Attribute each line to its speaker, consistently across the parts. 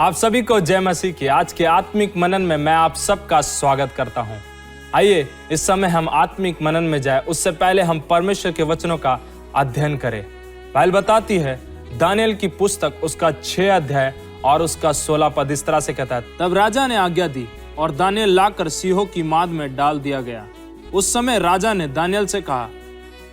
Speaker 1: आप सभी को जय मसीह की। आज के आत्मिक मनन में मैं आप सबका स्वागत करता हूं। आइए इस समय हम आत्मिक मनन में जाए, उससे पहले हम परमेश्वर के वचनों का अध्ययन करें। बाइबल बताती है दानियेल की पुस्तक उसका 6 अध्याय और उसका 16 पद इस तरह से कहता है, तब राजा ने आज्ञा दी और दानियेल लाकर सिंहों की माद में डाल दिया गया। उस समय राजा ने दानियेल से कहा,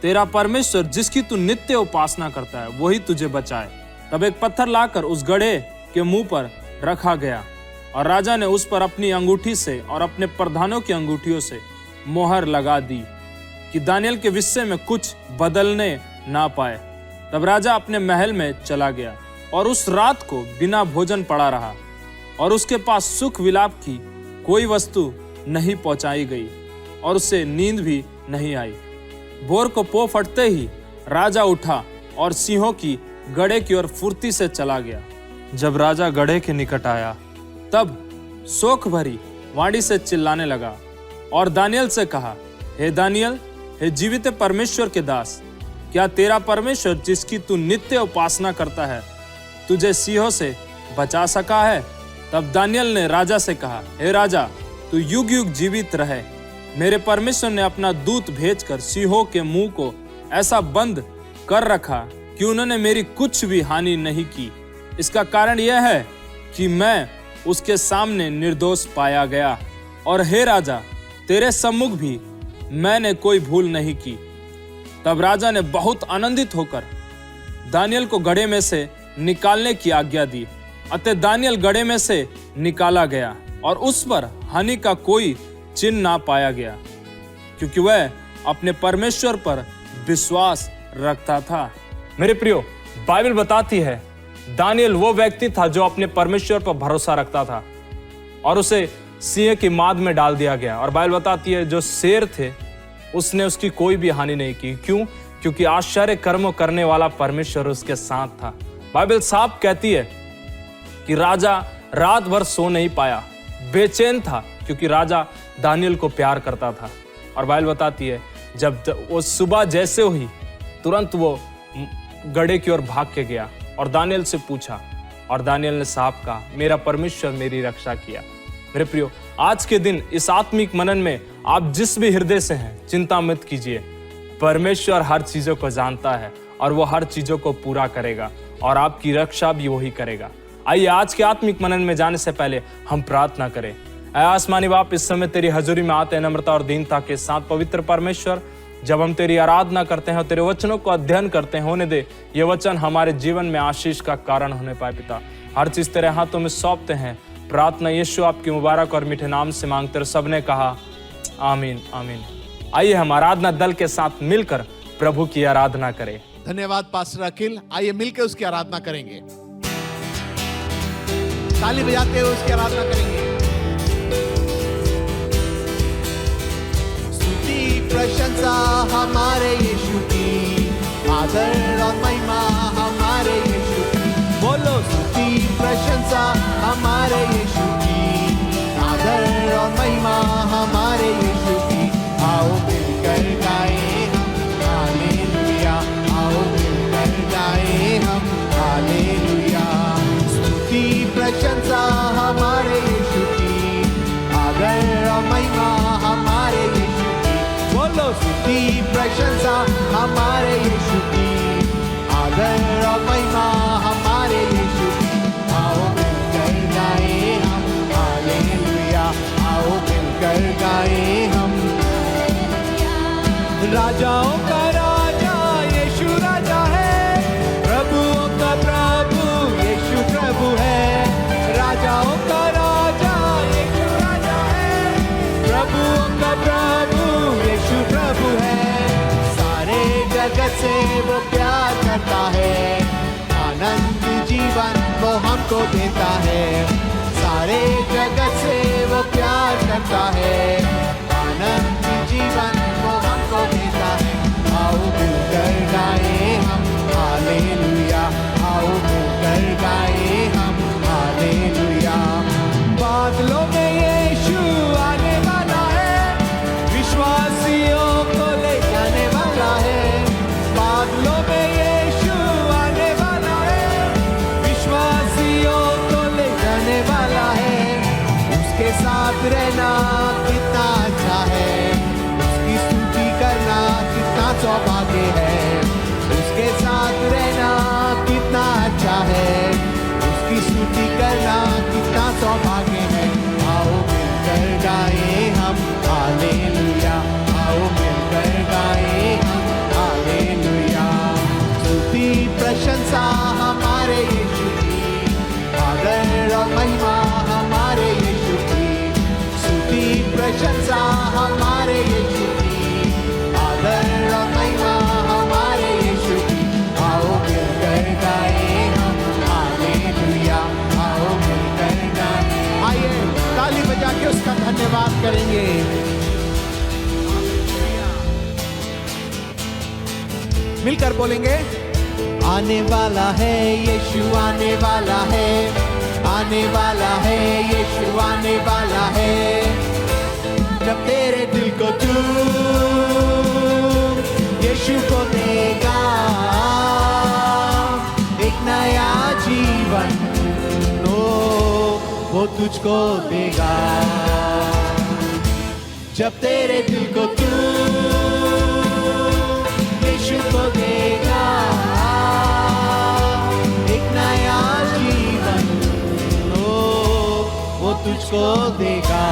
Speaker 1: तेरा परमेश्वर जिसकी तू नित्य उपासना करता है वही तुझे बचाए। तब एक पत्थर लाकर उस गड्ढे के मुंह पर रखा गया और राजा ने उस पर अपनी अंगूठी से और अपने प्रधानों की अंगूठियों से मोहर लगा दी कि दानियेल के विषय में कुछ बदलने ना पाए। तब राजा अपने महल में चला गया और उस रात को बिना भोजन पड़ा रहा और उसके पास सुख विलाप की कोई वस्तु नहीं पहुंचाई गई और उसे नींद भी नहीं आई। भोर को पो फटते ही राजा उठा और सिंहों की गड्ढे की ओर फुर्ती से चला गया। जब राजा गड्ढे के निकट आया तब शोक भरी वाणी से चिल्लाने लगा और दानियेल से कहा, हे दानियेल, हे जीवित परमेश्वर के दास, क्या तेरा परमेश्वर जिसकी तू नित्य उपासना करता है तुझे सिंहों से बचा सका है? तब दानियेल ने राजा से कहा, हे राजा, तू युग युग जीवित रहे। मेरे परमेश्वर ने अपना दूत भेजकर सिंहों के मुंह को ऐसा बंद कर रखा कि उन्होंने मेरी कुछ भी हानि नहीं की। इसका कारण यह है कि मैं उसके सामने निर्दोष पाया गया और हे राजा, तेरे सम्मुख भी मैंने कोई भूल नहीं की। तब राजा ने बहुत आनंदित होकर दानियेल को गड्ढे में से निकालने की आज्ञा दी। अतः दानियेल गड्ढे में से निकाला गया और उस पर हानि का कोई चिन्ह ना पाया गया, क्योंकि वह अपने परमेश्वर पर विश्वास रखता था। मेरे प्रियो, बाइबल बताती है दानियेल वो व्यक्ति था जो अपने परमेश्वर पर भरोसा रखता था और उसे सिंह की माद में डाल दिया गया। और बाइबल बताती है जो शेर थे उसने उसकी कोई भी हानि नहीं की। क्यों? क्योंकि आश्चर्य कर्म करने वाला परमेश्वर उसके साथ था। बाइबल साफ कहती है कि राजा रात भर सो नहीं पाया, बेचैन था, क्योंकि राजा दानियेल को प्यार करता था। और बाइबल बताती है जब वो सुबह जैसे हुई तुरंत वो गड्ढे की ओर भाग के गया और दानियेल से पूछा और दानियेल ने साफ कहा, मेरा परमेश्वर मेरी रक्षा किया। मेरे प्रियो, आज के दिन इस आत्मिक मनन में आप जिस भी हृदय से हैं चिंता मत कीजिए। परमेश्वर हर चीजों को जानता है और वो हर चीजों को पूरा करेगा और आपकी रक्षा भी वही करेगा। आइए आज के आत्मिक मनन में जाने से पहले हम प्रार्थना करें। ऐ आसमानी बाप, इस समय तेरी हजूरी में आते हैं नम्रता और दीनता के साथ। पवित्र परमेश्वर, जब हम तेरी आराधना करते हैं और तेरे वचनों को अध्ययन करते हैं, होने दे ये वचन हमारे जीवन में आशीष का कारण होने पाए। पिता, हर चीज तेरे हाथों में सौंपते हैं। प्रार्थना यीशु आपकी मुबारक और मीठे नाम से मांगते हैं। सबने कहा आमीन आमीन। आइए हम आराधना दल के साथ मिलकर प्रभु की आराधना करें।
Speaker 2: धन्यवाद पास्टर अखिल। आइए मिलकर उसकी आराधना करेंगे, ताली बजाते हुए उसकी आराधना करेंगे। प्रशंसा हमारे यीशु की, आदर और महिमा हमारे यीशु की। बोलो, स्तुति प्रशंसा हमारे यीशु की, आदर और महिमा हमारे यीशु की। आओ मिलकर गाएं हम हालेलुया, आओ मिलकर गाएं हम हालेलुया। स्तुति प्रशंसा हमारे यीशु की, आदर और महिमा हमारे यीशु की। बोलो, स्तुति प्रशंसा हमारे यीशु की, आदर और महिमा हमारे यीशु की। आओ मिलकर गाएं हम हालेलुया, आओ मिलकर गाएं हम। राजाओं का राजा यीशु राजा है, प्रभुओं का प्रभु यीशु प्रभु है। राजाओं का राजा यीशु राजा है, प्रभुओं का प्रभु यीशु प्रभु है। सारे जगत से वो प्यार करता है, आनंद जीवन वो हमको देता है। सारे जगत से वो प्यार करता है, आनंद जीवन वो हमको देता है। आओ मिलकर गाएं हम हालेलुया, आओ मिलकर गाएं हम हालेलुया। बादलों में यीशु आने वाला है, विश्वासियों को ले जाने वाला है। बादलों में यीशु आने वाला है, विश्वासियों को ले जाने सौभाग्य है, उसके साथ रहना कितना अच्छा है, उसकी स्तुति करना कितना सौभाग्य है। आओ मिलकर गाए हम हालेलुया, आओ मिलकर गाए हम हालेलुया। स्तुति प्रशंसा हमारे यीशु की, आदर और महिमा हमारे यीशु की, स्तुति प्रशंसा हमारे यीशु की, आदर और महिमा हमारे यीशु की। आओ मिलकर गाए हम हालेलुया, आओ मिलकर गाए। आइए ताली बजा के उसका धन्यवाद करेंगे। मिलकर बोलेंगे, आने वाला है यीशु, आने वाला है, आने वाला है यीशु, आने वाला है। जब तेरे दिल को तू यीशु को देगा, एक नया जीवन वो तुझको देगा। जब तेरे दिल को तू यीशु को देगा, एक नया जीवन वो तुझको देगा।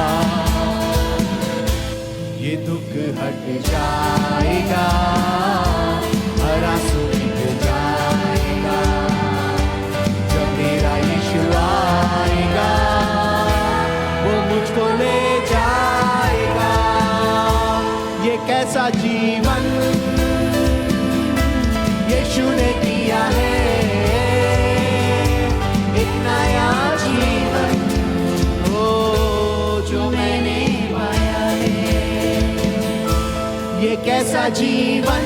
Speaker 2: ये दुख हट जाएगा, हर आंसू मिट जाएगा, जब मेरा यीशु आएगा, वो मुझको ले जाएगा। ये कैसा जीवन यीशु ने दिया है, एक नया जीवन जो मैंने पाया है। ये कैसा जीवन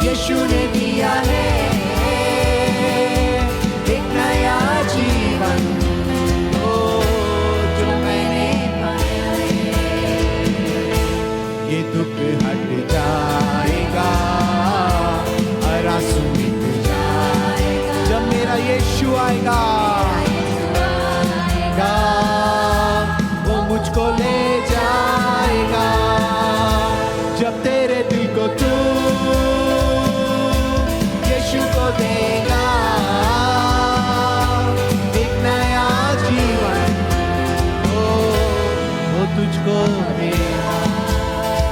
Speaker 2: यीशु ने दिया है, एक नया जीवन जो मैंने पाया है। ये दुख हट जाएगा, हर आंसू मिट जाएगा, जब मेरा यीशु आएगा, वो मुझको ले जाएगा। जब तेरे दिल को तू यीशु को देगा, एक नया जीवन वो तुझको देगा।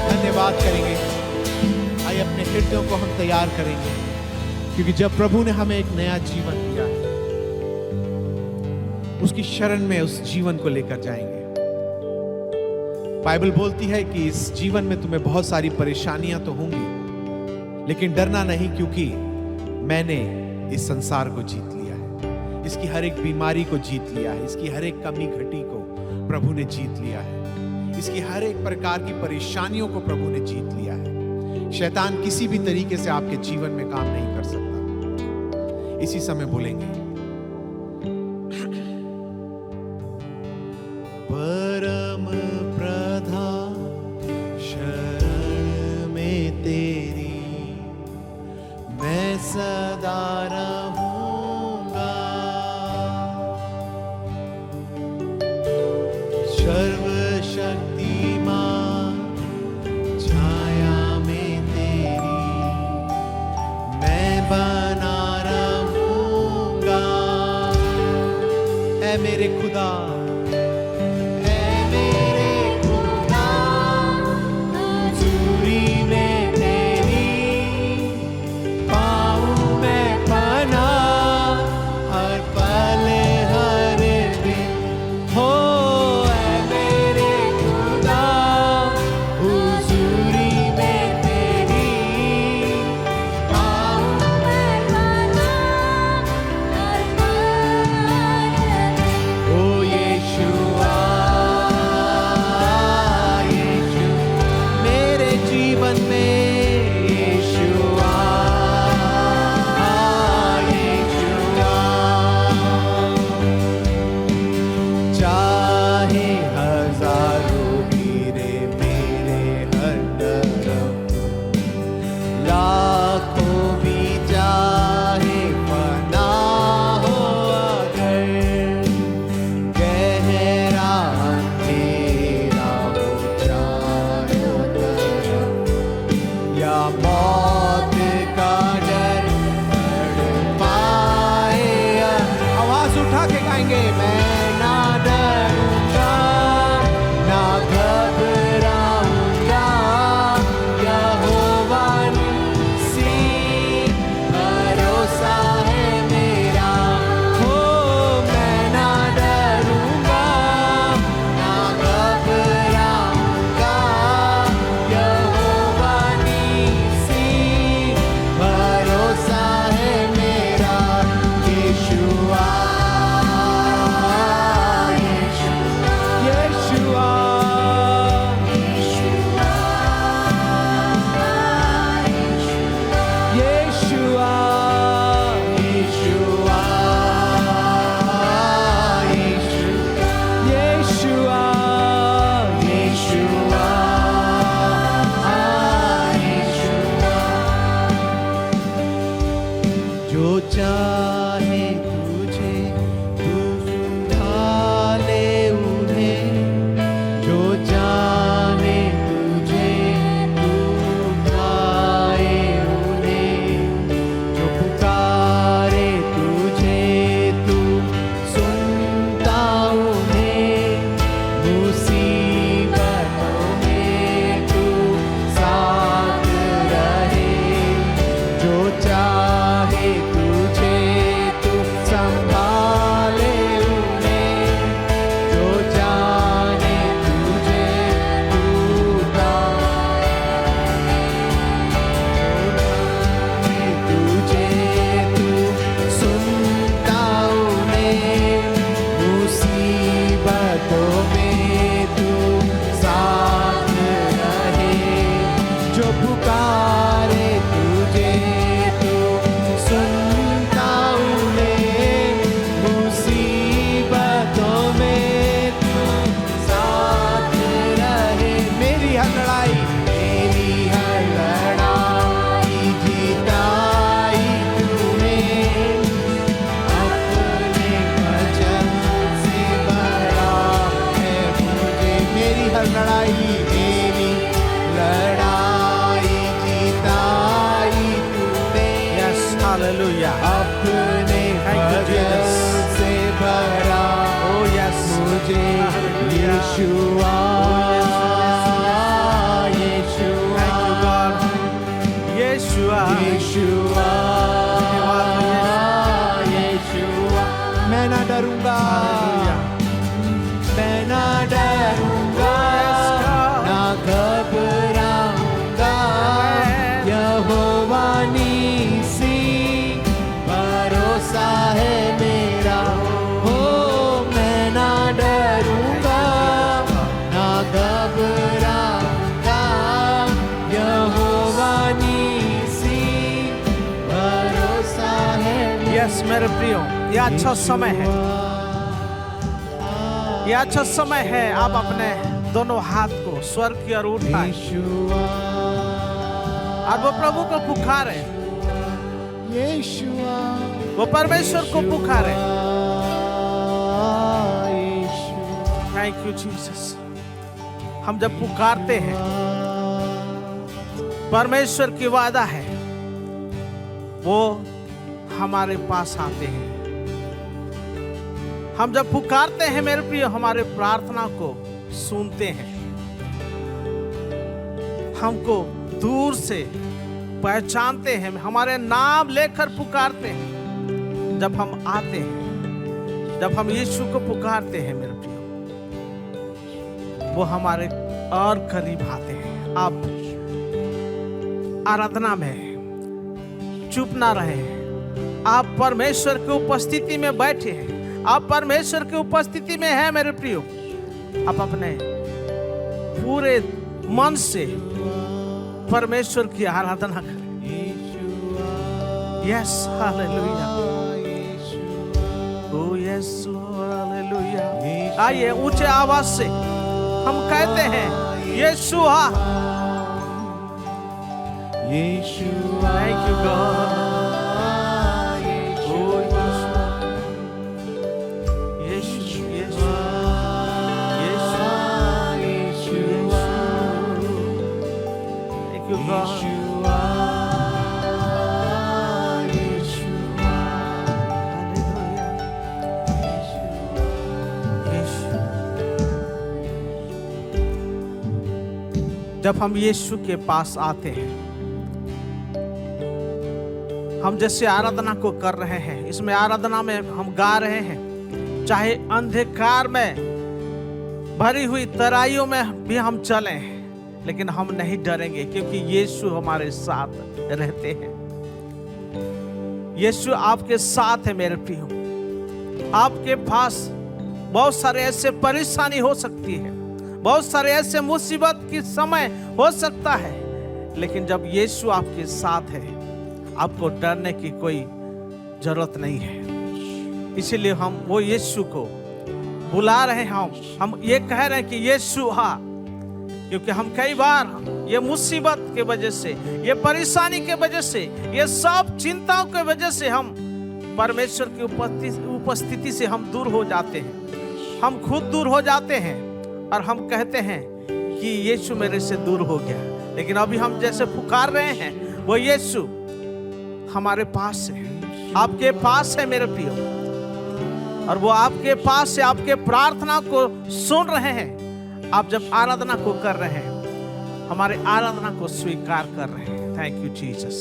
Speaker 2: धन्यवाद करेंगे। आइए अपने हृदयों को हम तैयार करेंगे, क्योंकि जब प्रभु ने हमें एक नया जीवन दिया है, उसकी शरण में उस जीवन को लेकर जाएंगे। बाइबल बोलती है कि इस जीवन में तुम्हें बहुत सारी परेशानियां तो होंगी, लेकिन डरना नहीं, क्योंकि मैंने इस संसार को जीत लिया है। इसकी हर एक बीमारी को जीत लिया है, इसकी हर एक कमी घटी को प्रभु ने जीत लिया है, इसकी हर एक प्रकार की परेशानियों को प्रभु ने जीत लिया है। शैतान किसी भी तरीके से आपके जीवन में काम नहीं कर सकता। इसी समय बोलेंगे, परम प्रधान शरण में तेरी मैं सदा रहूंगा, सर्वशक्तिमान छाया में तेरी मैं बना रहूंगा। ऐ मेरे खुदा, यीशुआ यीशुआ मैं ना डरूंगा मैं ना डरूंगा ना घबराऊंगा यहोवा नीसी भरोसा है मेरा हो मैं ना डरूंगा ना घबराऊंगा यहोवा नीसी भरोसा है
Speaker 3: यस मेरे प्रियो, ये अच्छा समय है, ये अच्छा समय है। आप अपने दोनों हाथ को स्वर्ग की ओर उठाएं और वो प्रभु को पुकारे, वो परमेश्वर को पुकारे। Thank you Jesus. हम जब पुकारते हैं, परमेश्वर की वादा है वो हमारे पास आते हैं। हम जब पुकारते हैं मेरे प्रिय, हमारे प्रार्थना को सुनते हैं, हमको दूर से पहचानते हैं, हमारे नाम लेकर पुकारते हैं। जब हम आते हैं, जब हम यीशु को पुकारते हैं मेरे प्रिय, वो हमारे और करीब आते हैं। आप आराधना में चुप ना रहे, आप परमेश्वर की उपस्थिति में बैठे हैं, आप परमेश्वर की उपस्थिति में हैं मेरे प्रियो। आप अपने पूरे मन से परमेश्वर की आराधना करें। यस हालेलुया, ओ यस हालेलुया। आइए ऊंचे आवाज से हम कहते हैं यीशुआ,
Speaker 2: यीशुआ
Speaker 3: थैंक यू गॉड। जब हम यीशु के पास आते हैं, हम जैसे आराधना को कर रहे हैं, इसमें आराधना में हम गा रहे हैं, चाहे अंधकार में भरी हुई तराइयों में भी हम चलें, लेकिन हम नहीं डरेंगे क्योंकि यीशु हमारे साथ रहते हैं। यीशु आपके साथ है मेरे प्रियो। आपके पास बहुत सारे ऐसे परेशानी हो सकती है, बहुत सारे ऐसे मुसीबत की समय हो सकता है, लेकिन जब यीशु आपके साथ है, आपको डरने की कोई जरूरत नहीं है। इसीलिए हम वो यीशु को बुला रहे हैं, हम ये कह रहे हैं कि यीशु हाँ, क्योंकि हम कई बार ये मुसीबत के वजह से, ये परेशानी के वजह से, ये सब चिंताओं के वजह से हम परमेश्वर की उपस्थिति से हम दूर हो जाते हैं, हम खुद दूर हो जाते हैं और हम कहते हैं कि यीशु मेरे से दूर हो गया। लेकिन अभी हम जैसे पुकार रहे हैं, वो यीशु हमारे पास है, आपके पास है मेरे प्रियो, और वो आपके पास से आपके प्रार्थना को सुन रहे हैं। आप जब आराधना को कर रहे हैं, हमारे आराधना को स्वीकार कर रहे हैं। Thank you Jesus.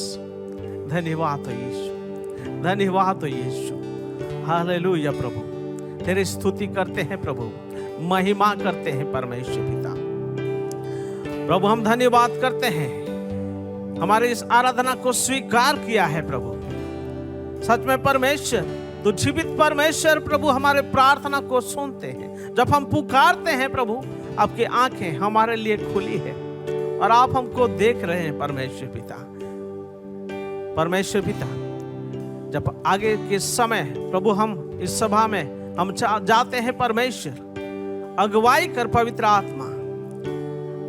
Speaker 3: धन्यवाद हो यीशु, धन्यवाद हो यीशु। हालेलुया प्रभु, तेरी स्तुति करते हैं प्रभु, महिमा करते हैं परमेश्वर पिता। प्रभु हम धन्यवाद करते हैं, हमारे इस आराधना को स्वीकार किया है प्रभु। सच में परमेश्वर, तू जीवित परमेश्वर प्रभु, हमारे प्रार्थना को सुनते हैं। जब हम पुकारते हैं प्रभु, आपकी आंखें हमारे लिए खुली है और आप हमको देख रहे हैं परमेश्वर पिता। परमेश्वर पिता, जब आगे के समय प्रभु हम इस सभा में हम जाते हैं परमेश्वर, अगुवाई कर पवित्र आत्मा।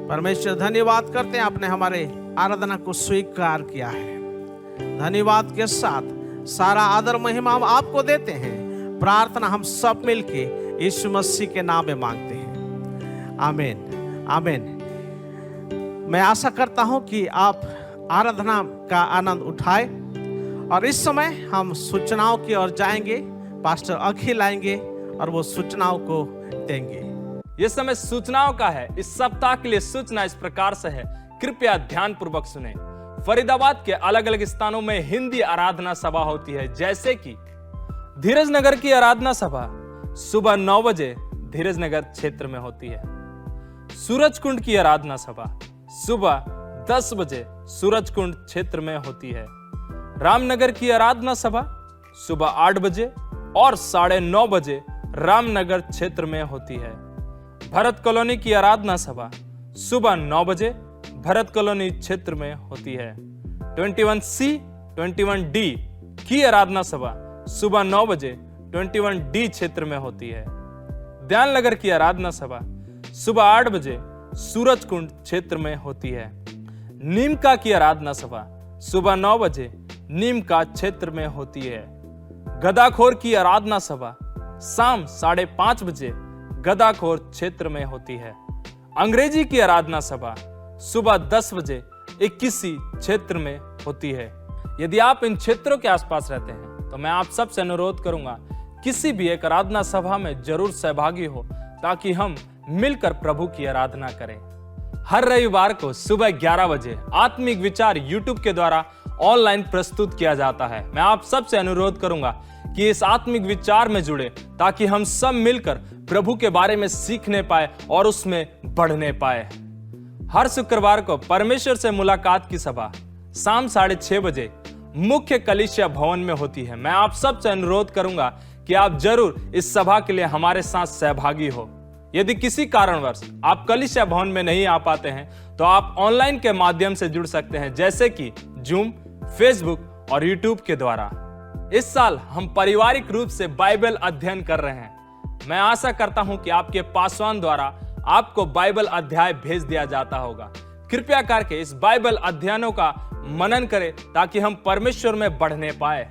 Speaker 3: परमेश्वर धन्यवाद करते हैं, आपने हमारे आराधना को स्वीकार किया है। धन्यवाद के साथ सारा आदर महिमा हम आपको देते हैं। प्रार्थना हम सब मिलके यीशु मसीह के नाम में मांगते हैं, आमीन आमीन। मैं आशा करता हूं कि आप आराधना का आनंद उठाए, और इस समय हम सूचनाओं की ओर जाएंगे। पास्टर अखिल आएंगे और वो सूचनाओं को देंगे।
Speaker 1: ये समय सूचनाओं का है। इस सप्ताह के लिए सूचना इस प्रकार से है, कृपया ध्यान पूर्वक सुने। फरीदाबाद के अलग अलग स्थानों में हिंदी आराधना सभा होती है, जैसे कि धीरज नगर की आराधना सभा सुबह 9 बजे धीरज नगर क्षेत्र में होती है। सूरजकुंड की आराधना सभा सुबह 10 बजे सूरजकुंड क्षेत्र में होती है। रामनगर की आराधना सभा सुबह 8 बजे और 9:30 बजे रामनगर क्षेत्र में होती है। भरत कॉलोनी की आराधना सभा सुबह 9 बजे भरत कॉलोनी क्षेत्र में होती है। 21C 21D की आराधना सभा सुबह 9 बजे 21D क्षेत्र में होती है। ध्यान नगर की आराधना सभा सुबह 8 बजे सूरजकुंड क्षेत्र में होती है। नीमका की आराधना सभा सुबह 9 बजे नीमका क्षेत्र में होती है। गदाखोर की आराधना सभा शाम 5:30 बजे गदाखोर क्षेत्र में होती है। अंग्रेजी की आराधना सभा सुबह 10 बजे 21 क्षेत्र में होती है। यदि आप इन क्षेत्रों के आसपास रहते हैं तो मैं आप सबसे अनुरोध करूंगा, किसी भी एक आराधना सभा में जरूर सहभागी हो, ताकि हम मिलकर प्रभु की आराधना करें। हर रविवार को सुबह 11 बजे आत्मिक विचार YouTube के द्वारा ऑनलाइन प्रस्तुत किया जाता है। मैं आप सबसे अनुरोध करूंगा कि इस आत्मिक विचार में जुड़े, ताकि हम सब मिलकर प्रभु के बारे में सीखने पाए और उसमें बढ़ने पाए। हर शुक्रवार को परमेश्वर से मुलाकात की सभा शाम 6:30 बजे मुख्य कलीसिया भवन में होती है। मैं आप सबसे अनुरोध करूंगा कि आप जरूर इस सभा के लिए हमारे साथ सहभागी हो। यदि किसी कारणवश आप कलीसिया भवन में नहीं आ पाते हैं तो आप ऑनलाइन के माध्यम से जुड़ सकते हैं, जैसे कि जूम, फेसबुक और यूट्यूब के द्वारा। इस साल हम पारिवारिक रूप से बाइबल अध्ययन कर रहे हैं। मैं आशा करता हूं कि आपके पासवान द्वारा आपको बाइबल अध्याय भेज दिया जाता होगा। कृपया करके इस बाइबल अध्ययनों का मनन करें, ताकि हम परमेश्वर में बढ़ने पाए।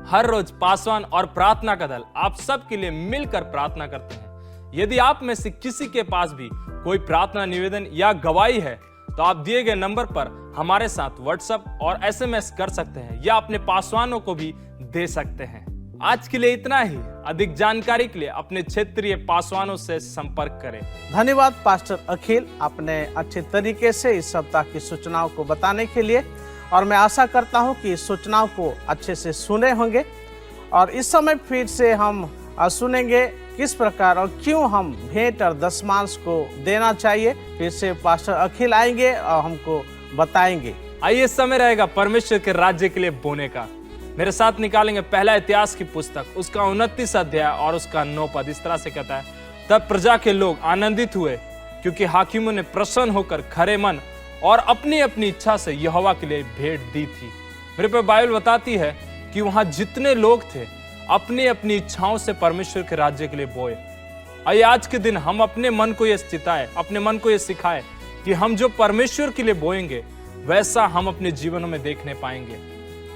Speaker 1: हर रोज पासवान और प्रार्थना का दल आप सब के लिए मिलकर प्रार्थना करते हैं। यदि आप में से किसी के पास भी कोई प्रार्थना निवेदन या गवाही है तो आप दिए गए नंबर पर हमारे साथ व्हाट्सएप और SMS कर सकते हैं, या अपने पासवानों को भी दे सकते हैं। आज के लिए इतना ही। अधिक जानकारी के लिए अपने क्षेत्रीय पासवानों से संपर्क करें।
Speaker 3: धन्यवाद पास्टर अखिल, अपने अच्छे तरीके से इस सप्ताह की सूचनाओं को बताने के लिए। और मैं आशा करता हूं कि इस सूचनाओं को अच्छे से सुने होंगे। और इस समय फिर से हम सुनेंगे किस प्रकार और क्यों हम भेंट और दशमांश को देना चाहिए। फिर से पास्टर अखिल आएंगे और हमको बताएंगे।
Speaker 1: आइए, समय रहेगा परमेश्वर के राज्य के लिए बोने का। मेरे साथ निकालेंगे पहला इतिहास की पुस्तक, उसका 29 अध्याय और उसका 9 पद। इस तरह से कहता है, तब प्रजा के लोग आनंदित हुए, क्योंकि हाकिमों ने प्रसन्न होकर खरे मन और अपनी अपनी इच्छा से यहोवा के लिए भेंट दी थी। मेरे पे बाइबल बताती है कि वहां जितने लोग थे अपनी अपनी इच्छाओं से परमेश्वर के राज्य के लिए बोए। आइए आज के दिन हम अपने मन को यह चिताए, अपने मन को यह सिखाए कि हम जो परमेश्वर के लिए बोएंगे वैसा हम अपने जीवनों में देखने पाएंगे।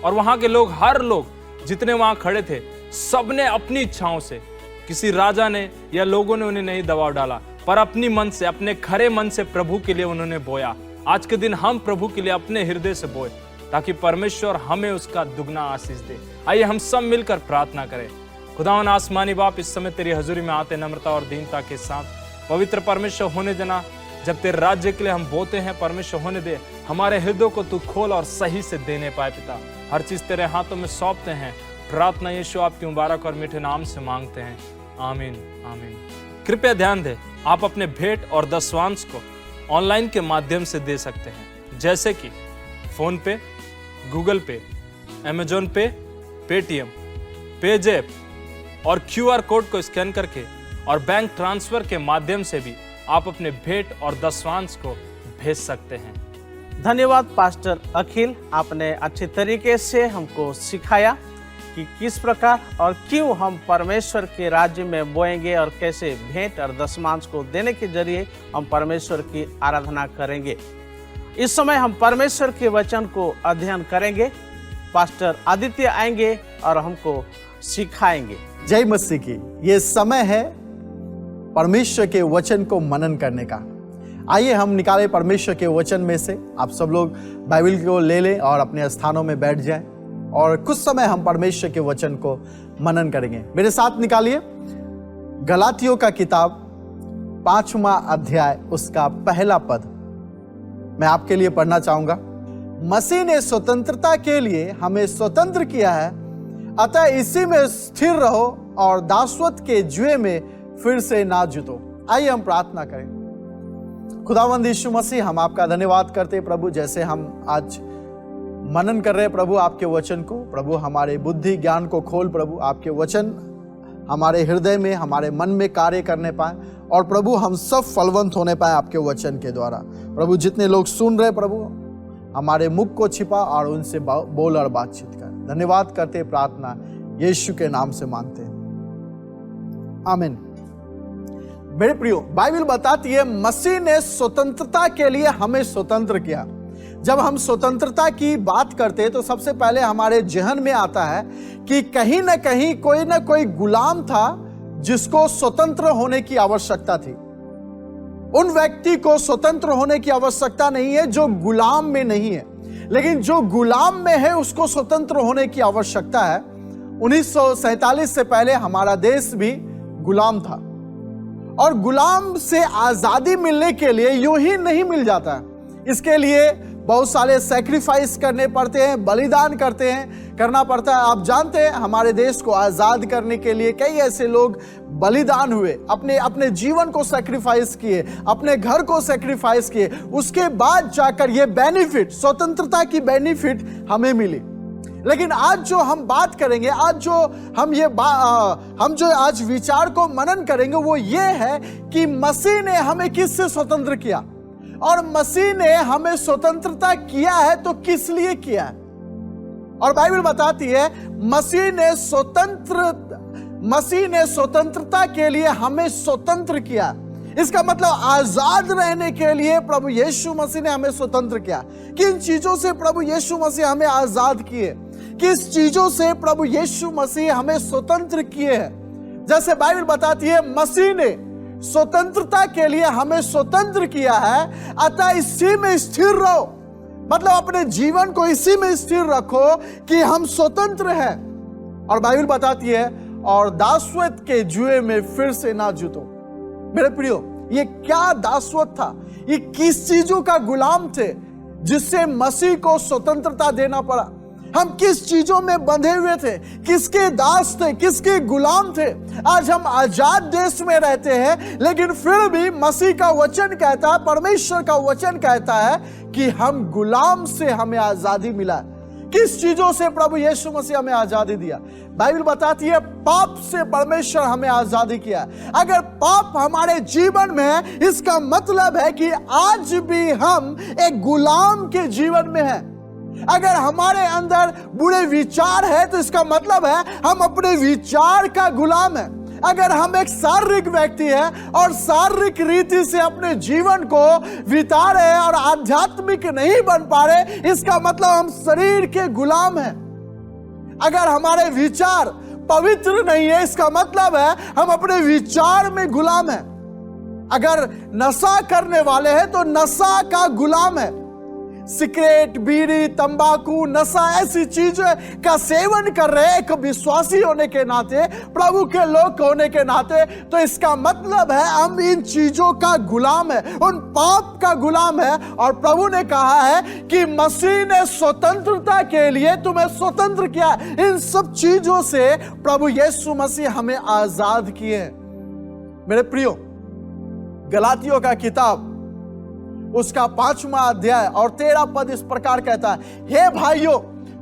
Speaker 1: और वहां के लोग, हर लोग जितने वहां खड़े थे, सबने अपनी इच्छाओं से, किसी राजा ने या लोगों ने उन्हें नहीं दबाव डाला, पर अपनी मन से, अपने खरे मन से प्रभु के लिए उन्होंने बोया। आज के दिन हम प्रभु के लिए अपने हृदय से बोए, ताकि परमेश्वर हमें उसका दुगना आशीष दे। आइए हम सब मिलकर प्रार्थना करें। खुदावन आसमानी बाप, इस समय तेरी हजूरी में आते नम्रता और दीनता के साथ पवित्र परमेश्वर होने देना। जब तेरे राज्य के लिए हम बोते हैं, परमेश्वर होने दे, हमारे हृदय को तू खोल और सही से देने पाए। पिता, हर चीज तेरे हाथों में सौंपते हैं। प्रार्थना यीशु आपकी मुबारक और मीठे नाम से मांगते हैं, आमीन आमीन। कृपया ध्यान दें, आप अपने भेंट और दशवांश को ऑनलाइन के माध्यम से दे सकते हैं, जैसे कि फोन पे, गूगल पे, अमेजोन पे, पेटीएम, पेजैप और QR कोड को स्कैन करके और बैंक ट्रांसफर के माध्यम से भी आप अपने भेंट और दशवांश को भेज सकते हैं।
Speaker 3: धन्यवाद पास्टर अखिल, आपने अच्छे तरीके से हमको सिखाया कि किस प्रकार और क्यों हम परमेश्वर के राज्य में बोएंगे और कैसे भेंट और दशमांश को देने के जरिए हम परमेश्वर की आराधना करेंगे। इस समय हम परमेश्वर के वचन को अध्ययन करेंगे। पास्टर आदित्य आएंगे और हमको सिखाएंगे।
Speaker 4: जय मसीह की। ये समय है परमेश्वर के वचन को मनन करने का। आइए हम निकालें परमेश्वर के वचन में से। आप सब लोग बाइबल को ले लें और अपने स्थानों में बैठ जाएं और कुछ समय हम परमेश्वर के वचन को मनन करेंगे। मेरे साथ निकालिए गलातियों का किताब 5वां अध्याय, उसका पहला पद मैं आपके लिए पढ़ना चाहूंगा। मसीह ने स्वतंत्रता के लिए हमें स्वतंत्र किया है, अतः इसी में स्थिर रहो और दासत्व के जुए में फिर से ना जुटो। आइए हम प्रार्थना करें। खुदावंद यीशु मसीह, हम आपका धन्यवाद करते हैं प्रभु, जैसे हम आज मनन कर रहे हैं प्रभु आपके वचन को। प्रभु हमारे बुद्धि ज्ञान को खोल प्रभु, आपके वचन हमारे हृदय में, हमारे मन में कार्य करने पाए और प्रभु हम सब फलवंत होने पाए आपके वचन के द्वारा। प्रभु जितने लोग सुन रहे प्रभु, हमारे मुख को छिपा और उनसे बोल और बातचीत कर। धन्यवाद करते, प्रार्थना यीशु के नाम से मांगते हैं, आमीन। मेरे प्रियो, बाइबल बताती है मसीह ने स्वतंत्रता के लिए हमें स्वतंत्र किया। जब हम स्वतंत्रता की बात करते हैं तो सबसे पहले हमारे जहन में आता है कि कहीं ना कहीं कोई ना कोई गुलाम था जिसको स्वतंत्र होने की आवश्यकता थी। उन व्यक्ति को स्वतंत्र होने की आवश्यकता नहीं है जो गुलाम में नहीं है, लेकिन जो गुलाम में है उसको स्वतंत्र होने की आवश्यकता है। 1947 से पहले हमारा देश भी गुलाम था और गुलाम से आजादी मिलने के लिए यूं ही नहीं मिल जाता। इसके लिए बहुत सारे सैक्रिफाइस करने पड़ते हैं, बलिदान करना पड़ता है। आप जानते हैं हमारे देश को आजाद करने के लिए कई ऐसे लोग बलिदान हुए, अपने जीवन को सैक्रिफाइस किए, अपने घर को सैक्रिफाइस किए, उसके बाद जाकर ये बेनिफिट, स्वतंत्रता की बेनिफिट हमें मिली। लेकिन आज जो हम बात करेंगे, आज जो हम जो आज विचार को मनन करेंगे वो ये है कि मसीह ने हमें किससे स्वतंत्र किया और मसीह ने हमें स्वतंत्रता किया है तो किस लिए किया है। और बाइबल बताती है मसीह ने स्वतंत्रता के लिए हमें स्वतंत्र किया। इसका मतलब आजाद रहने के लिए प्रभु यीशु मसीह ने हमें स्वतंत्र किया। किन चीजों से प्रभु यीशु मसीह हमें आजाद किए, किस चीजों से प्रभु यीशु मसीह हमें स्वतंत्र किए हैं। जैसे बाइबल बताती है मसीह ने स्वतंत्रता के लिए हमें स्वतंत्र किया है, अतः इसी में स्थिर रहो। मतलब अपने जीवन को इसी में स्थिर रखो कि हम स्वतंत्र हैं। और बाइबल बताती है और दासत्व के जुए में फिर से ना जुटो। मेरे प्रियो, ये क्या दासत्व था? ये किस चीजों का गुलाम थे जिससे मसीह को स्वतंत्रता देना पड़ा? हम किस चीजों में बंधे हुए थे, किसके दास थे, किसके गुलाम थे? आज हम आजाद देश में रहते हैं, लेकिन फिर भी मसीह का वचन कहता है, परमेश्वर का वचन कहता है कि हम गुलाम से हमें आजादी मिला। किस चीजों से प्रभु यीशु मसीह हमें आजादी दिया? बाइबल बताती है पाप से परमेश्वर हमें आजादी किया। अगर पाप हमारे जीवन में है, इसका मतलब है कि आज भी हम एक गुलाम के जीवन में हैं। अगर हमारे अंदर बुरे विचार है तो इसका मतलब है हम अपने विचार का गुलाम है। अगर हम एक शारीरिक व्यक्ति है और शारीरिक रीति से अपने जीवन को बिता रहे और आध्यात्मिक नहीं बन पा रहे, इसका मतलब हम शरीर के गुलाम हैं। अगर हमारे विचार पवित्र नहीं है, इसका मतलब है हम अपने विचार में गुलाम हैं। अगर नशा करने वाले हैं तो नशा का गुलाम है। सिगरेट, बीड़ी, तंबाकू, नशा ऐसी चीजें का सेवन कर रहे एक विश्वासी होने के नाते, प्रभु के लोग होने के नाते, तो इसका मतलब है हम इन चीजों का गुलाम है, उन पाप का गुलाम है। और प्रभु ने कहा है कि मसीह ने स्वतंत्रता के लिए तुम्हें स्वतंत्र किया। इन सब चीजों से प्रभु यीशु मसीह हमें आजाद किए। मेरे प्रियो, गलातियों का किताब उसका 5वां अध्याय और 13 पद इस प्रकार कहता है, हे भाइयों,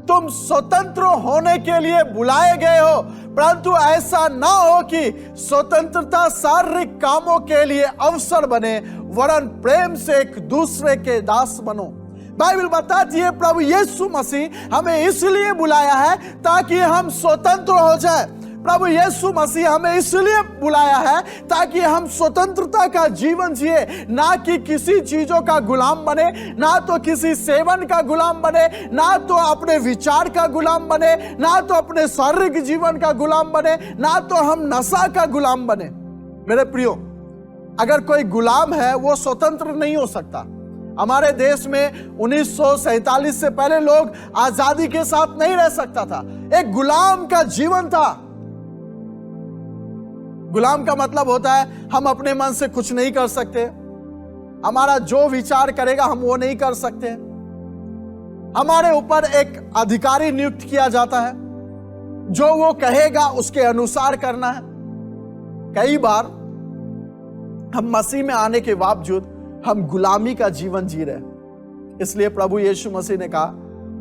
Speaker 4: तुम स्वतंत्र होने के लिए बुलाए गए हो, परंतु ऐसा ना हो कि स्वतंत्रता शारीरिक कामों के लिए अवसर बने, वरन प्रेम से एक दूसरे के दास बनो। बाइबल बताती है प्रभु यीशु मसीह हमें इसलिए बुलाया है ताकि हम स्वतंत्र हो जाए। प्रभु यीशु मसीह हमें इसलिए बुलाया है ताकि हम स्वतंत्रता का जीवन जिए, ना कि किसी चीजों का गुलाम बने, ना तो किसी सेवन का गुलाम बने, ना तो अपने विचार का गुलाम बने, ना तो अपने शारीरिक जीवन का गुलाम बने, ना तो हम नशा का गुलाम बने। मेरे प्रियो, अगर कोई गुलाम है वो स्वतंत्र नहीं हो सकता। हमारे देश में 1947 से पहले लोग आजादी के साथ नहीं रह सकता था, एक गुलाम का जीवन था। गुलाम का मतलब होता है हम अपने मन से कुछ नहीं कर सकते, हमारा जो विचार करेगा हम वो नहीं कर सकते। हमारे ऊपर एक अधिकारी नियुक्त किया जाता है, जो वो कहेगा उसके अनुसार करना है। कई बार हम मसीह में आने के बावजूद हम गुलामी का जीवन जी रहे हैं। इसलिए प्रभु यीशु मसीह ने कहा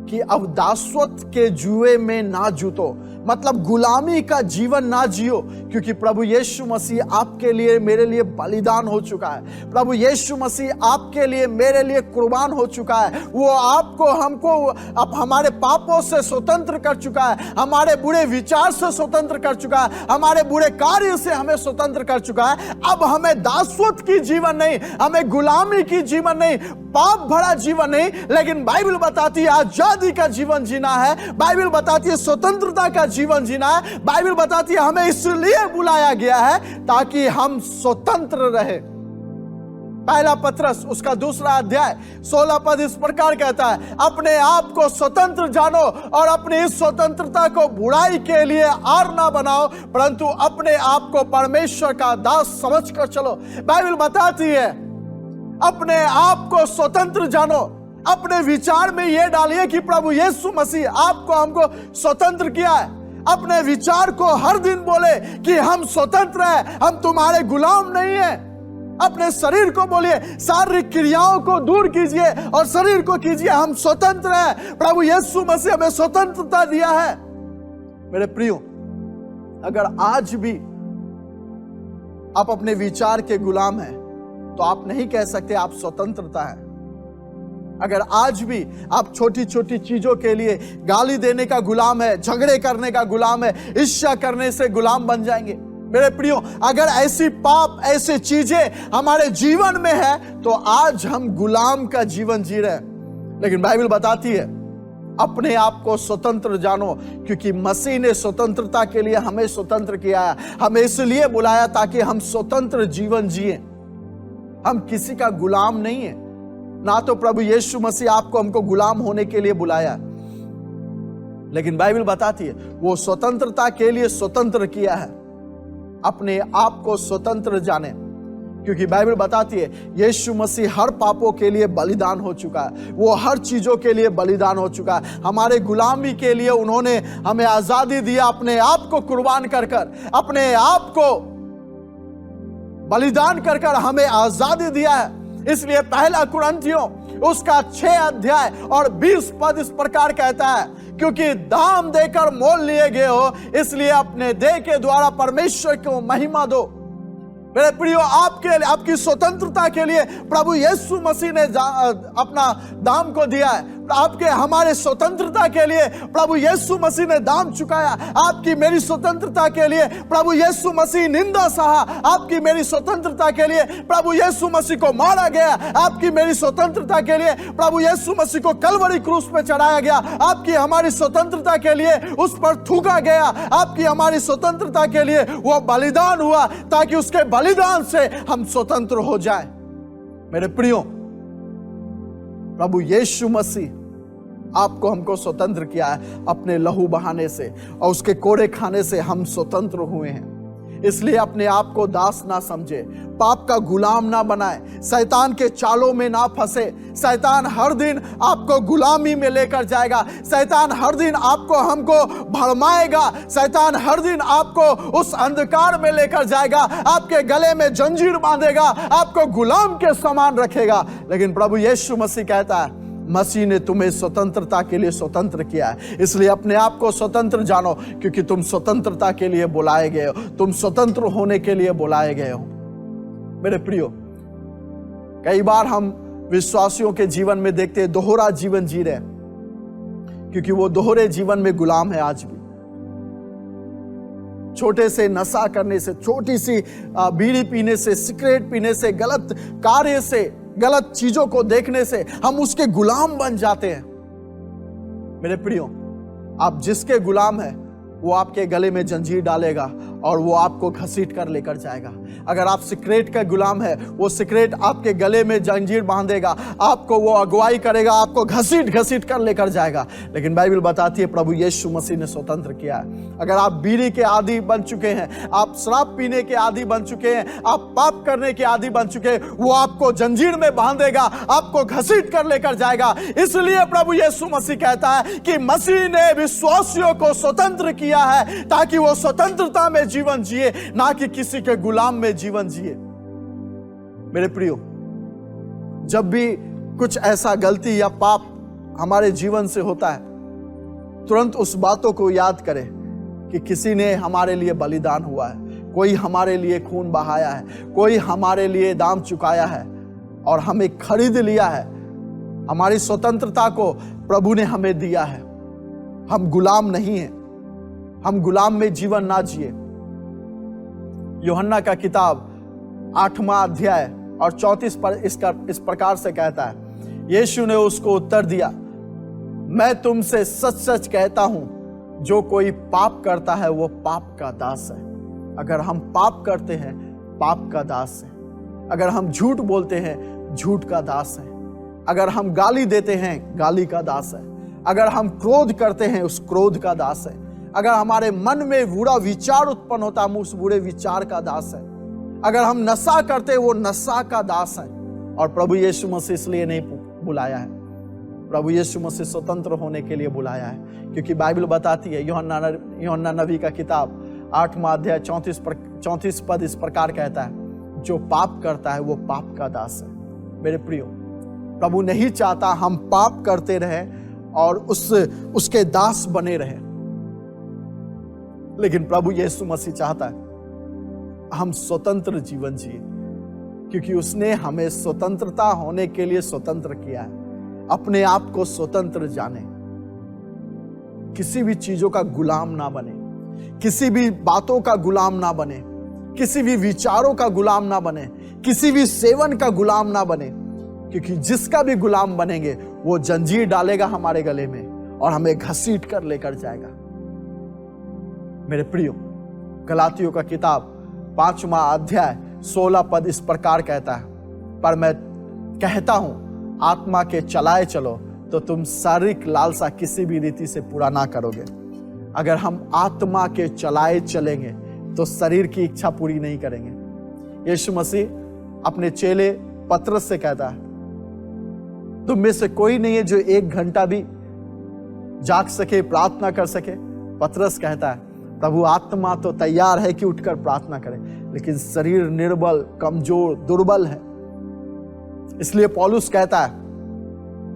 Speaker 4: कि अब दासत्व के जुए में ना जूतो, मतलब गुलामी का जीवन ना जियो, क्योंकि प्रभु यीशु मसीह आपके लिए मेरे लिए बलिदान हो चुका है। प्रभु यीशु मसीह आपके लिए मेरे लिए कुर्बान हो चुका है। वो आपको हमको अब हमारे पापों से स्वतंत्र कर चुका है, हमारे बुरे विचार से स्वतंत्र कर चुका है, हमारे बुरे कार्य से हमें स्वतंत्र कर चुका है। अब हमें दासत्व की जीवन नहीं, हमें गुलामी की जीवन नहीं, पाप भरा जीवन नहीं, लेकिन बाइबल बताती है आजादी का जीवन जीना है। बाइबल बताती है स्वतंत्रता का जीवन जीना है। बाइबल बताती है हमें इसलिए बुलाया गया है ताकि हम स्वतंत्र रहे। पहला पत्रस उसका 2 अध्याय 16 पद इस प्रकार कहता है, अपने आप को स्वतंत्र जानो और अपनी इस स्वतंत्रता को बुराई के लिए आर ना बनाओ, परंतु अपने आप को परमेश्वर का दास समझकर चलो। बाइबल बताती है अपने आप को स्वतंत्र जानो। अपने विचार में यह डालिए कि प्रभु यीशु मसीह आपको हमको स्वतंत्र किया है। अपने विचार को हर दिन बोले कि हम स्वतंत्र हैं, हम तुम्हारे गुलाम नहीं हैं। अपने शरीर को बोलिए, शारीरिक क्रियाओं को दूर कीजिए और शरीर को कीजिए हम स्वतंत्र हैं। प्रभु यीशु मसीह हमें स्वतंत्रता दिया है। मेरे प्रियो, अगर आज भी आप अपने विचार के गुलाम हैं तो आप नहीं कह सकते आप स्वतंत्रता है। अगर आज भी आप छोटी छोटी चीजों के लिए गाली देने का गुलाम है, झगड़े करने का गुलाम है, ईर्ष्या करने से गुलाम बन जाएंगे। मेरे प्रियो, अगर ऐसी पाप ऐसी चीजें हमारे जीवन में है तो आज हम गुलाम का जीवन जी रहे हैं। लेकिन बाइबल बताती है अपने आप को स्वतंत्र जानो, क्योंकि मसीह ने स्वतंत्रता के लिए हमें स्वतंत्र किया है। हमें इसलिए बुलाया ताकि हम स्वतंत्र जीवन जिए। हम किसी का गुलाम नहीं है, ना तो प्रभु यीशु मसीह आपको हमको गुलाम होने के लिए बुलाया, लेकिन बाइबल बताती है वो स्वतंत्रता के लिए स्वतंत्र किया है। अपने आप को स्वतंत्र जाने, क्योंकि बाइबल बताती है यीशु मसीह हर पापों के लिए बलिदान हो चुका है। वो हर चीजों के लिए बलिदान हो चुका है। हमारे गुलामी के लिए उन्होंने हमें आजादी दिया, अपने आप को कुर्बान कर कर, अपने आप को बलिदान कर कर हमें आजादी दिया है। इसलिए पहला कुरिन्थियों उसका 6 अध्याय और 20 पद इस प्रकार कहता है, क्योंकि दाम देकर मोल लिए गए हो, इसलिए अपने देह के द्वारा परमेश्वर को महिमा दो। मेरे प्रियो, आपकी स्वतंत्रता के लिए प्रभु यीशु मसीह ने अपना दाम को दिया है। आपके हमारे स्वतंत्रता के लिए प्रभु यीशु मसीह ने दाम चुकाया। आपकी मेरी स्वतंत्रता के लिए प्रभु यीशु मसीह निंदा सहा। आपकी मेरी स्वतंत्रता के लिए प्रभु यीशु मसीह को मारा गया। आपकी मेरी स्वतंत्रता के लिए प्रभु यीशु मसीह को कलवरी क्रूस पे चढ़ाया गया। आपकी हमारी स्वतंत्रता के लिए उस पर थूका गया। आपकी हमारी स्वतंत्रता के लिए वो बलिदान हुआ ताकि उसके बलिदान से हम स्वतंत्र हो जाए। मेरे प्रियो, प्रभु यीशु मसीह आपको हमको स्वतंत्र किया है अपने लहू बहाने से, और उसके कोड़े खाने से हम स्वतंत्र हुए हैं। इसलिए अपने आप को दास ना समझे, पाप का गुलाम ना बनाए, शैतान के चालों में ना फंसे। शैतान हर दिन आपको गुलामी में लेकर जाएगा। शैतान हर दिन आपको हमको भरमाएगा। शैतान हर दिन आपको उस अंधकार में लेकर जाएगा, आपके गले में जंजीर बांधेगा, आपको गुलाम के समान रखेगा। लेकिन प्रभु यीशु मसीह कहता है मसीह ने तुम्हें स्वतंत्रता के लिए स्वतंत्र किया है, इसलिए अपने आप को स्वतंत्र जानो, क्योंकि तुम स्वतंत्रता के लिए बुलाए गए हो। तुम स्वतंत्र होने के लिए बुलाए गए हो। मेरे प्रियो, कई बार हम विश्वासियों के जीवन में देखते हैं दोहरा जीवन जी रहे हैं, क्योंकि वो दोहरे जीवन में गुलाम है। आज भी छोटे से नशा करने से, छोटी सी बीड़ी पीने से, सिगरेट पीने से, गलत कार्य से, गलत चीजों को देखने से हम उसके गुलाम बन जाते हैं। मेरे प्रियो, आप जिसके गुलाम हैं वो आपके गले में जंजीर डालेगा और वो आपको घसीट कर लेकर जाएगा। अगर आप सिगरेट का गुलाम है, वो सिगरेट आपके गले में जंजीर बांधेगा, आपको वो अगुवाई करेगा, आपको घसीट घसीट कर लेकर जाएगा। लेकिन बाइबल बताती है प्रभु यीशु मसीह ने स्वतंत्र किया है। अगर आप बीड़ी के आदी बन चुके हैं, आप शराब पीने के आदी बन चुके हैं, आप पाप करने के आदी बन चुके हैं, वो आपको जंजीर में बांध देगा, आपको घसीट कर लेकर जाएगा। इसलिए प्रभु यीशु मसीह कहता है कि मसीह ने विश्वासियों को स्वतंत्र किया है ताकि वो स्वतंत्रता में जीवन जिए, ना कि किसी के गुलाम में जीवन जिए। मेरे प्रियो, जब भी कुछ ऐसा गलती या पाप हमारे जीवन से होता है, तुरंत उस बातों को याद करें कि किसी ने हमारे लिए बलिदान हुआ है, कोई हमारे लिए खून बहाया है, कोई हमारे लिए दाम चुकाया है और हमें खरीद लिया है। हमारी स्वतंत्रता को प्रभु ने हमें दिया है। हम गुलाम नहीं हैं, हम गुलाम में जीवन ना जिए। यूहन्ना का किताब 8वां अध्याय और 34 पर इस प्रकार से कहता है, यीशु ने उसको उत्तर दिया, मैं तुमसे सच सच कहता हूं, जो कोई पाप करता है वो पाप का दास है। अगर हम पाप करते हैं, पाप का दास है। अगर हम झूठ बोलते हैं, झूठ का दास है। अगर हम गाली देते हैं, गाली का दास है। अगर हम क्रोध करते हैं, उस क्रोध का दास है। अगर हमारे मन में बुरा विचार उत्पन्न होता है, हम उस बुरे विचार का दास है। अगर हम नशा करते हैं, वो नशा का दास है। और प्रभु यीशु मसीह इसलिए नहीं बुलाया है, प्रभु यीशु मसीह स्वतंत्र होने के लिए बुलाया है, क्योंकि बाइबल बताती है, यूहन्ना नबी का किताब 8वां अध्याय 34 पद इस प्रकार कहता है, जो पाप करता है वो पाप का दास है। मेरे प्रियो, प्रभु नहीं चाहता हम पाप करते रहें और उसके दास बने रहें, लेकिन प्रभु यीशु मसीह चाहता है हम स्वतंत्र जीवन जिए, क्योंकि उसने हमें स्वतंत्रता होने के लिए स्वतंत्र किया है। अपने आप को स्वतंत्र जाने, किसी भी चीजों का गुलाम ना बने, किसी भी बातों का गुलाम ना बने, किसी भी विचारों का गुलाम ना बने, किसी भी सेवन का गुलाम ना बने, क्योंकि जिसका भी गुलाम बनेंगे वो जंजीर डालेगा हमारे गले में और हमें घसीट कर लेकर जाएगा। मेरे प्रियो, गलातियों का किताब 5वां अध्याय 16 पद इस प्रकार कहता है, पर मैं कहता हूं आत्मा के चलाए चलो तो तुम शारीरिक लालसा किसी भी रीति से पूरा ना करोगे। अगर हम आत्मा के चलाए चलेंगे तो शरीर की इच्छा पूरी नहीं करेंगे। यीशु मसीह अपने चेले पतरस से कहता है, तुम में से कोई नहीं है जो 1 घंटा भी जाग सके, प्रार्थना कर सके। पतरस कहता है, प्रभु आत्मा तो तैयार है कि उठकर प्रार्थना करे, लेकिन शरीर निर्बल, कमजोर, दुर्बल है। इसलिए पौलुस कहता है,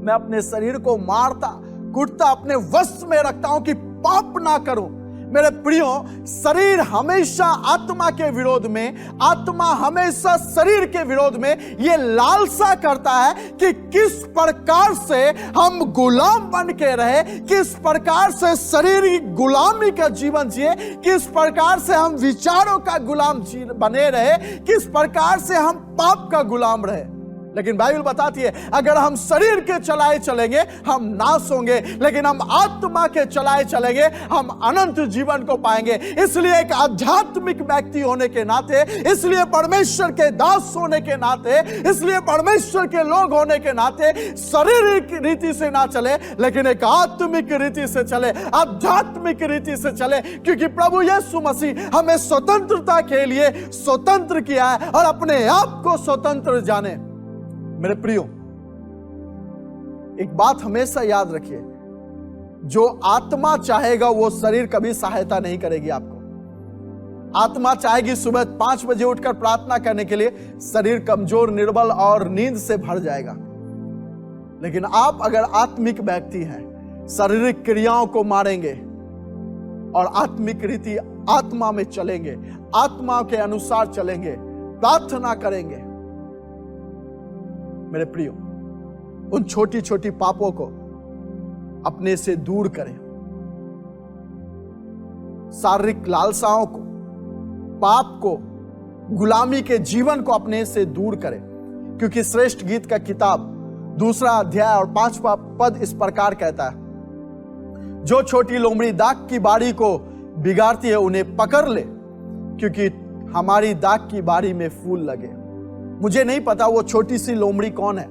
Speaker 4: मैं अपने शरीर को मारता कुटता अपने वश में रखता हूं कि पाप ना करूं। मेरे प्रियो, शरीर हमेशा आत्मा के विरोध में, आत्मा हमेशा शरीर के विरोध में ये लालसा करता है कि किस प्रकार से हम गुलाम बन के रहे, किस प्रकार से शरीर की गुलामी का जीवन जिए, किस प्रकार से हम विचारों का गुलाम बने रहे, किस प्रकार से हम पाप का गुलाम रहे। लेकिन बाइबल बताती है, अगर हम शरीर के चलाए चलेंगे हम नाश होंगे, लेकिन हम आत्मा के चलाए चलेंगे हम अनंत जीवन को पाएंगे। इसलिए एक आध्यात्मिक व्यक्ति होने के नाते, इसलिए परमेश्वर के दास होने के नाते, इसलिए परमेश्वर के लोग होने के नाते शारीरिक रीति से ना चले, लेकिन एक आत्मिक रीति से चले, आध्यात्मिक रीति से चले, क्योंकि प्रभु यीशु मसीह हमें स्वतंत्रता के लिए स्वतंत्र किया है और अपने आप को स्वतंत्र जाने। मेरे प्रियो, एक बात हमेशा याद रखिए, जो आत्मा चाहेगा वो शरीर कभी सहायता नहीं करेगी आपको। आत्मा चाहेगी सुबह 5 बजे उठकर प्रार्थना करने के लिए, शरीर कमजोर, निर्बल और नींद से भर जाएगा। लेकिन आप अगर आत्मिक व्यक्ति हैं, शारीरिक क्रियाओं को मारेंगे और आत्मिक रीति आत्मा में चलेंगे, आत्मा के अनुसार चलेंगे, प्रार्थना करेंगे। मेरे प्रियो, उन छोटी छोटी पापों को अपने से दूर करें, शारीरिक लालसाओं को, पाप को, गुलामी के जीवन को अपने से दूर करें, क्योंकि श्रेष्ठ गीत का किताब 2 अध्याय और 5वां पद इस प्रकार कहता है, जो छोटी लोमड़ी दाख की बाड़ी को बिगाड़ती है उन्हें पकड़ ले, क्योंकि हमारी दाग की बारी में फूल लगे। मुझे नहीं पता वो छोटी सी लोमड़ी कौन है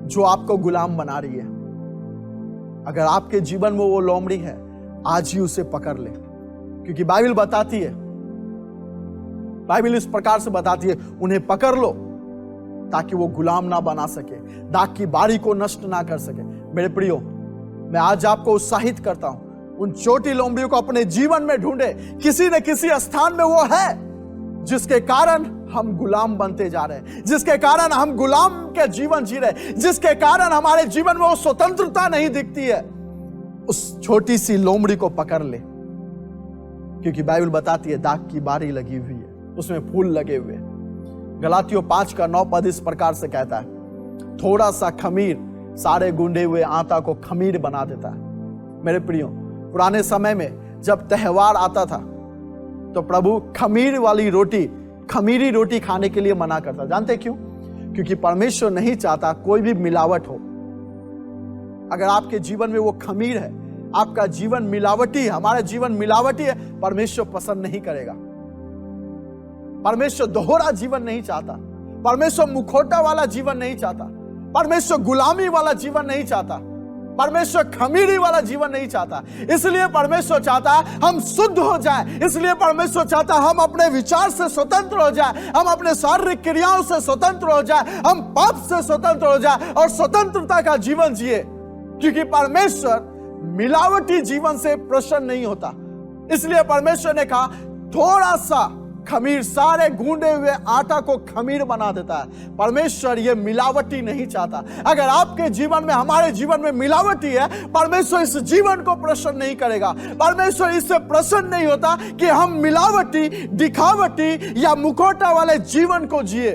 Speaker 4: जो आपको गुलाम बना रही है। अगर आपके जीवन में वो लोमड़ी है, आज ही उसे पकड़ ले, क्योंकि बाइबल बताती है, बाइबल इस प्रकार से बताती है, उन्हें पकड़ लो ताकि वो गुलाम ना बना सके, दाग की बारी को नष्ट ना कर सके। मेरे प्रियो, मैं आज आपको उत्साहित करता हूं, उन छोटी लोमड़ियों को अपने जीवन में ढूंढे। किसी न किसी स्थान में वो है जिसके कारण हम गुलाम बनते जा रहे हैं, जिसके कारण हम गुलाम के जीवन जी रहे हैं, जिसके कारण हमारे जीवन में वो स्वतंत्रता नहीं दिखती है। उस छोटी सी लोमड़ी को पकड़ ले, क्योंकि बाइबल बताती है दाग की बारी लगी हुई है, उसमें फूल लगे हुए हैं। गलातियों 5:9 इस प्रकार से कहता है, थोड़ा सा खमीर सारे गूंदे हुए आटा को खमीर बना देता है। मेरे प्रियो, पुराने समय में जब त्योहार आता था तो प्रभु खमीरी रोटी खाने के लिए मना करता। जानते क्यों? क्योंकि परमेश्वर नहीं चाहता कोई भी मिलावट हो। अगर आपके जीवन में वो खमीर है, आपका जीवन मिलावटी है, हमारा जीवन मिलावटी है, परमेश्वर पसंद नहीं करेगा। परमेश्वर दोहरा जीवन नहीं चाहता, परमेश्वर मुखौटा वाला जीवन नहीं चाहता, परमेश्वर गुलामी वाला जीवन नहीं चाहता, परमेश्वर खमीरी वाला जीवन नहीं चाहता। इसलिए परमेश्वर चाहता है हम शुद्ध हो जाएं, इसलिए परमेश्वर चाहता है हम अपने विचार से स्वतंत्र हो जाएं, हम अपने शारीरिक क्रियाओं से स्वतंत्र हो जाएं, हम पाप से स्वतंत्र हो जाएं और स्वतंत्रता का जीवन जिए, क्योंकि परमेश्वर मिलावटी जीवन से प्रसन्न नहीं होता। इसलिए परमेश्वर ने कहा थोड़ा सा खमीर सारे गूंदे हुए आटा को खमीर बना देता है। परमेश्वर ये मिलावटी नहीं चाहता। अगर आपके जीवन में, हमारे जीवन में मिलावटी है, परमेश्वर इस जीवन को प्रसन्न नहीं करेगा। परमेश्वर इससे प्रसन्न नहीं होता कि हम मिलावटी, दिखावटी या मुखौटा वाले जीवन को जिए।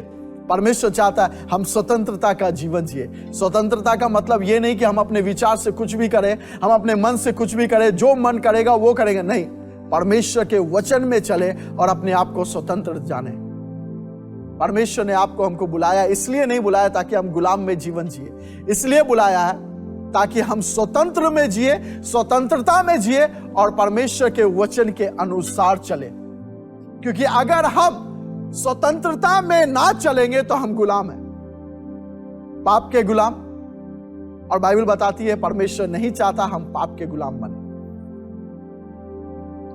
Speaker 4: परमेश्वर चाहता है हम स्वतंत्रता का जीवन जिए। स्वतंत्रता का मतलब ये नहीं कि हम अपने विचार से कुछ भी करें, हम अपने मन से कुछ भी करें, जो मन करेगा वो करेंगे। नहीं, परमेश्वर के वचन में चले और अपने आप को स्वतंत्र जाने। परमेश्वर ने आपको हमको बुलाया, इसलिए नहीं बुलाया ताकि हम गुलाम में जीवन जिए, इसलिए बुलाया है ताकि हम स्वतंत्र में जिए, स्वतंत्रता में जिए और परमेश्वर के वचन के अनुसार चले। क्योंकि अगर हम स्वतंत्रता में ना चलेंगे तो हम गुलाम हैं, पाप के गुलाम। और बाइबल बताती है परमेश्वर नहीं चाहता हम पाप के गुलाम बने।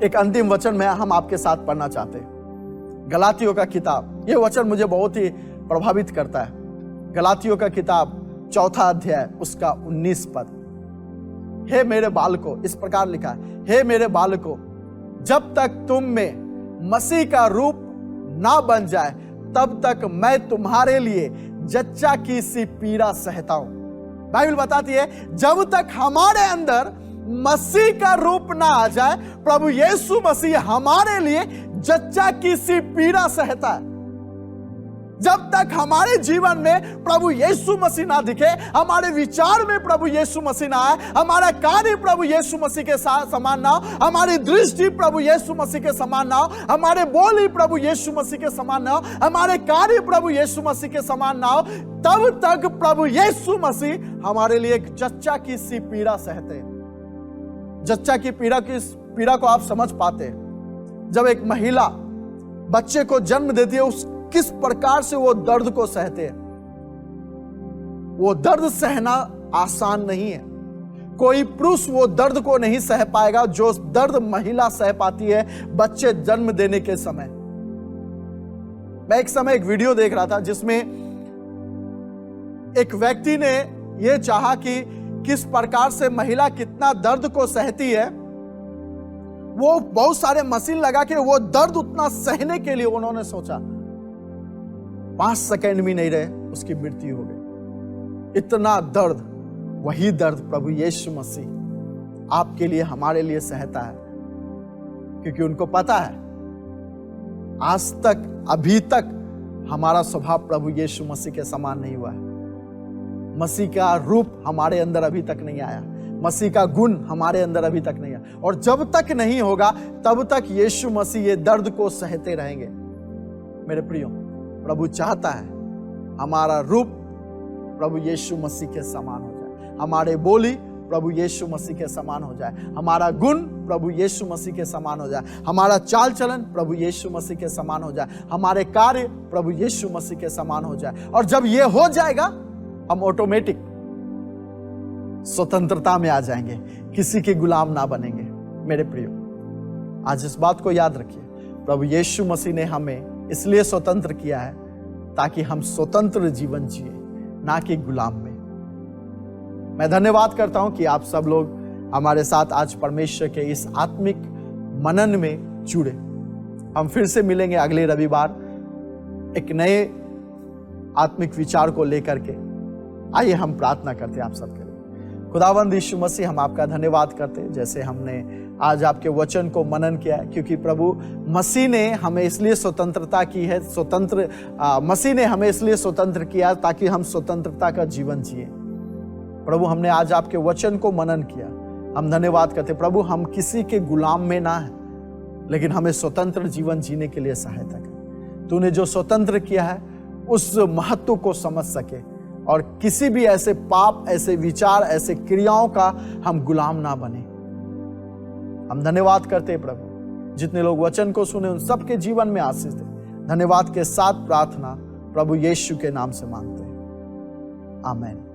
Speaker 4: एक अंतिम वचन में हम आपके साथ पढ़ना चाहते हैं, गलातियों का किताब। यह वचन मुझे बहुत ही प्रभावित करता है। गलातियों का किताब 4 अध्याय उसका 19 पद। हे मेरे बालकों, इस प्रकार लिखा है, हे मेरे बालकों, जब तक तुम में मसीह का रूप ना बन जाए तब तक मैं तुम्हारे लिए जच्चा की सी पीड़ा सहता हूं। बाइबल बताती है जब तक हमारे अंदर मसीह का रूप ना आ जाए, प्रभु यीशु मसीह हमारे लिए जच्चा की सी पीड़ा सहता है। जब तक हमारे जीवन में प्रभु यीशु मसीह ना दिखे, हमारे विचार में प्रभु यीशु मसीह ना आए, हमारा कार्य प्रभु यीशु मसीह के साथ समान ना हो, हमारी दृष्टि प्रभु यीशु मसीह के समान ना हो, हमारे बोली प्रभु यीशु मसीह के समान ना हो, हमारे कार्य प्रभु यीशु मसीह के समान ना हो, तब तक प्रभु यीशु मसीह हमारे लिए एक जच्चा की सी पीड़ा सहते हैं। जच्चा की पीड़ा को आप समझ पाते हैं। जब एक महिला बच्चे को जन्म देती है, उस किस प्रकार से वो दर्द को सहते हैं। वो दर्द सहना आसान नहीं है। कोई पुरुष वो दर्द को नहीं सह पाएगा जो दर्द महिला सह पाती है बच्चे जन्म देने के समय। मैं एक समय एक वीडियो देख रहा था जिसमें एक व्यक्ति ने यह चाहा कि किस प्रकार से महिला कितना दर्द को सहती है। वो बहुत सारे मशीन लगा के वो दर्द उतना सहने के लिए उन्होंने सोचा, 5 सेकंड भी नहीं रहे उसकी मृत्यु हो गई। इतना दर्द, वही दर्द प्रभु यीशु मसीह आपके लिए, हमारे लिए सहता है, क्योंकि उनको पता है आज तक, अभी तक हमारा स्वभाव प्रभु यीशु मसीह के समान नहीं हुआ है। मसीह का रूप हमारे अंदर अभी तक नहीं आया, मसीह का गुण हमारे अंदर अभी तक नहीं आया, और जब तक नहीं होगा तब तक यीशु मसीह ये दर्द को सहते रहेंगे। मेरे प्रियो, प्रभु चाहता है हमारा रूप प्रभु यीशु मसीह के समान हो जाए, हमारे बोली प्रभु यीशु मसीह के समान हो जाए, हमारा गुण प्रभु यीशु मसीह के समान हो जाए, हमारा चाल चलन प्रभु यीशु मसीह के समान हो जाए, हमारे कार्य प्रभु यीशु मसीह के समान हो जाए। और जब ये हो जाएगा हम ऑटोमेटिक स्वतंत्रता में आ जाएंगे, किसी के गुलाम ना बनेंगे। मेरे प्रियो, आज इस बात को याद रखिए, प्रभु यीशु मसीह ने हमें इसलिए स्वतंत्र किया है ताकि हम स्वतंत्र जीवन जिए, ना कि गुलाम में। मैं धन्यवाद करता हूं कि आप सब लोग हमारे साथ आज परमेश्वर के इस आत्मिक मनन में जुड़े। हम फिर से मिलेंगे अगले रविवार एक नए आत्मिक विचार को लेकर के। आइए हम प्रार्थना करते हैं आप सबके लिए। खुदावंद यीशु मसीह, हम आपका धन्यवाद करते हैं जैसे हमने आज आपके वचन को मनन किया है, क्योंकि प्रभु मसीह ने हमें इसलिए स्वतंत्रता की है, मसीह ने हमें इसलिए स्वतंत्र किया ताकि हम स्वतंत्रता का जीवन जिए। प्रभु, हमने आज आपके वचन को मनन किया, हम धन्यवाद करते प्रभु, हम किसी के गुलाम में ना हैं, लेकिन हमें स्वतंत्र जीवन जीने के लिए सहायता कर। तूने जो स्वतंत्र किया है उस महत्व को समझ सके और किसी भी ऐसे पाप, ऐसे विचार, ऐसे क्रियाओं का हम गुलाम ना बने। हम धन्यवाद करते हैं प्रभु, जितने लोग वचन को सुने उन सबके जीवन में आशीष दे। धन्यवाद के साथ प्रार्थना प्रभु यीशु के नाम से मांगते हैं, आमीन।